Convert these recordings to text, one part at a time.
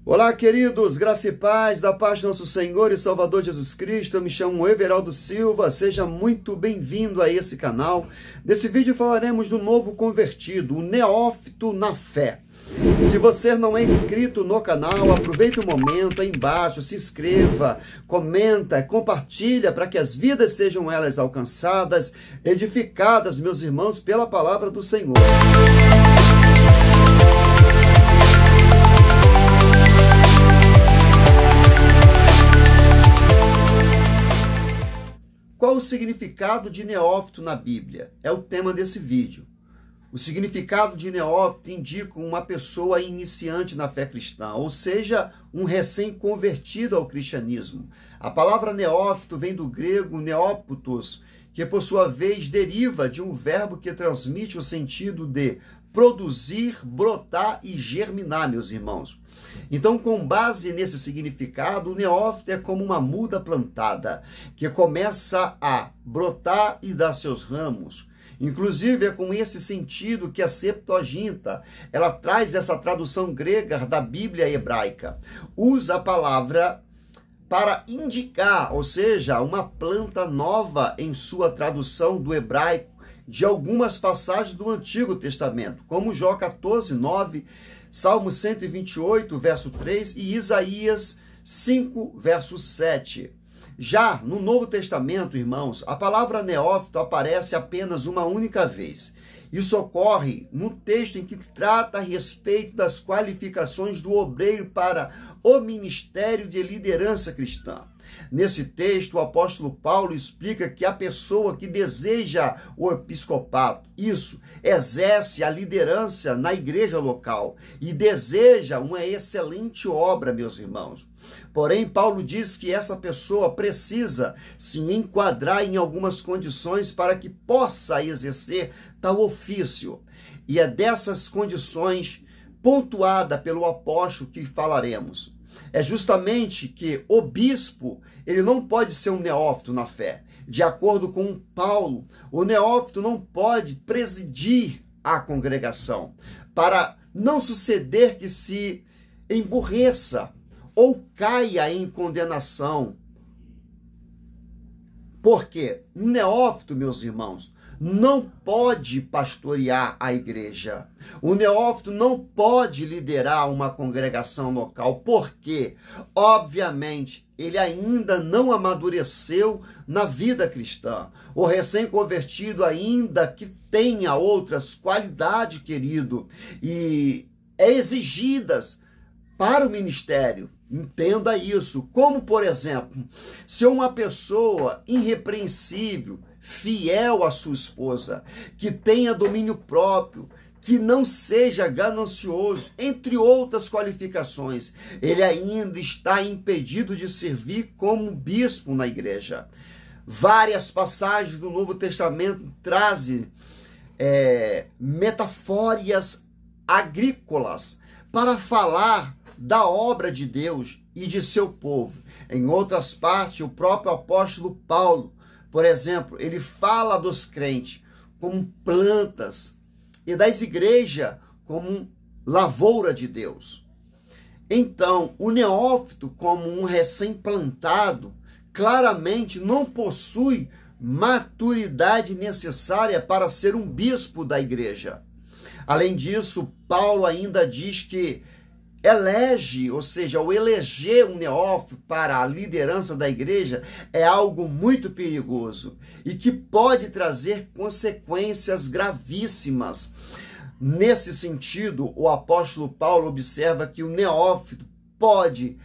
Olá, queridos, graça e paz, da paz do nosso Senhor e Salvador Jesus Cristo. Eu me chamo Everaldo Silva, seja muito bem-vindo a esse canal. Nesse vídeo falaremos do novo convertido, o neófito na fé. Se você não é inscrito no canal, aproveite o momento, aí embaixo, se inscreva, comenta, compartilha para que as vidas sejam elas alcançadas, edificadas, meus irmãos, pela palavra do Senhor. Qual o significado de neófito na Bíblia? É o tema desse vídeo. O significado de neófito indica uma pessoa iniciante na fé cristã, ou seja, um recém-convertido ao cristianismo. A palavra neófito vem do grego neóptos, que por sua vez deriva de um verbo que transmite o sentido de produzir, brotar e germinar, meus irmãos. Então, com base nesse significado, o neófito é como uma muda plantada, que começa a brotar e dar seus ramos. Inclusive, é com esse sentido que a Septuaginta, ela traz essa tradução grega da Bíblia hebraica. Usa a palavra para indicar, ou seja, uma planta nova em sua tradução do hebraico, de algumas passagens do Antigo Testamento, como Jó 14, 9, Salmo 128, verso 3 e Isaías 5, verso 7. Já no Novo Testamento, irmãos, a palavra neófito aparece apenas uma única vez. Isso ocorre no texto em que trata a respeito das qualificações do obreiro para o ministério de liderança cristã. Nesse texto, o apóstolo Paulo explica que a pessoa que deseja o episcopato, isso, exerce a liderança na igreja local e deseja uma excelente obra, meus irmãos. Porém, Paulo diz que essa pessoa precisa se enquadrar em algumas condições para que possa exercer tal ofício. E é dessas condições pontuada pelo apóstolo que falaremos. É justamente que o bispo, ele não pode ser um neófito na fé. De acordo com Paulo, o neófito não pode presidir a congregação, para não suceder que se emburreça ou caia em condenação. Porque um neófito, meus irmãos, não pode pastorear a igreja. O neófito não pode liderar uma congregação local, porque, obviamente, ele ainda não amadureceu na vida cristã. O recém-convertido, ainda que tenha outras qualidades, querido, e é exigidas para o ministério. Entenda isso. Como, por exemplo, se uma pessoa irrepreensível, fiel à sua esposa, que tenha domínio próprio, que não seja ganancioso, entre outras qualificações, ele ainda está impedido de servir como bispo na igreja. Várias passagens do Novo Testamento trazem metafórias agrícolas para falar da obra de Deus e de seu povo. Em outras partes, o próprio apóstolo Paulo, por exemplo, ele fala dos crentes como plantas e das igrejas como lavoura de Deus. Então, o neófito, como um recém-plantado, claramente não possui maturidade necessária para ser um bispo da igreja. Além disso, Paulo ainda diz que elege, ou seja, o eleger um neófito para a liderança da igreja é algo muito perigoso e que pode trazer consequências gravíssimas. Nesse sentido, o apóstolo Paulo observa que o neófito pode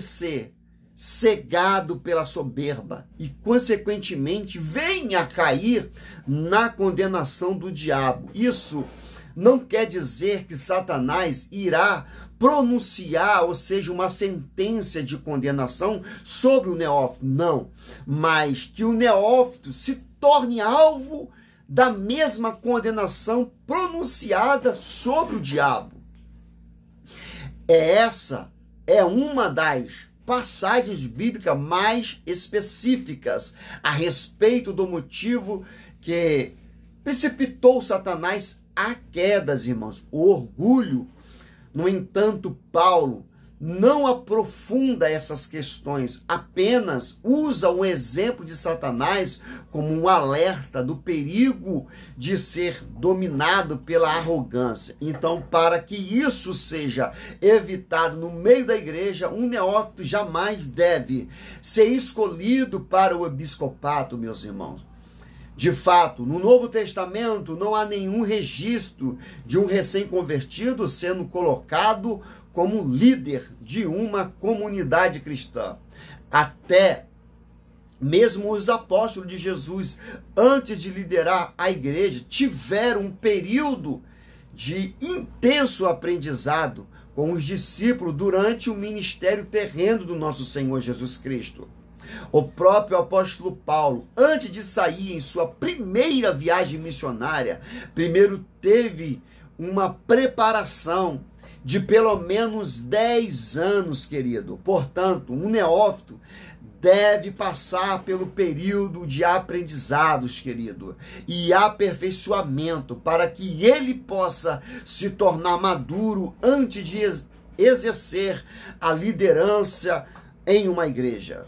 ser cegado pela soberba e, consequentemente, venha a cair na condenação do diabo. Isso não quer dizer que Satanás irá pronunciar, ou seja, uma sentença de condenação sobre o neófito, não. Mas que o neófito se torne alvo da mesma condenação pronunciada sobre o diabo. Essa é uma das passagens bíblicas mais específicas a respeito do motivo que precipitou Satanás a quedas, irmãos, o orgulho. No entanto, Paulo não aprofunda essas questões, apenas usa um exemplo de Satanás como um alerta do perigo de ser dominado pela arrogância. Então, para que isso seja evitado no meio da igreja, um neófito jamais deve ser escolhido para o episcopato, meus irmãos. De fato, no Novo Testamento não há nenhum registro de um recém-convertido sendo colocado como líder de uma comunidade cristã. Até mesmo os apóstolos de Jesus, antes de liderar a igreja, tiveram um período de intenso aprendizado com os discípulos durante o ministério terreno do nosso Senhor Jesus Cristo. O próprio apóstolo Paulo, antes de sair em sua primeira viagem missionária, primeiro teve uma preparação de pelo menos 10 anos, querido. Portanto, um neófito deve passar pelo período de aprendizados, querido, e aperfeiçoamento, para que ele possa se tornar maduro antes de exercer a liderança em uma igreja.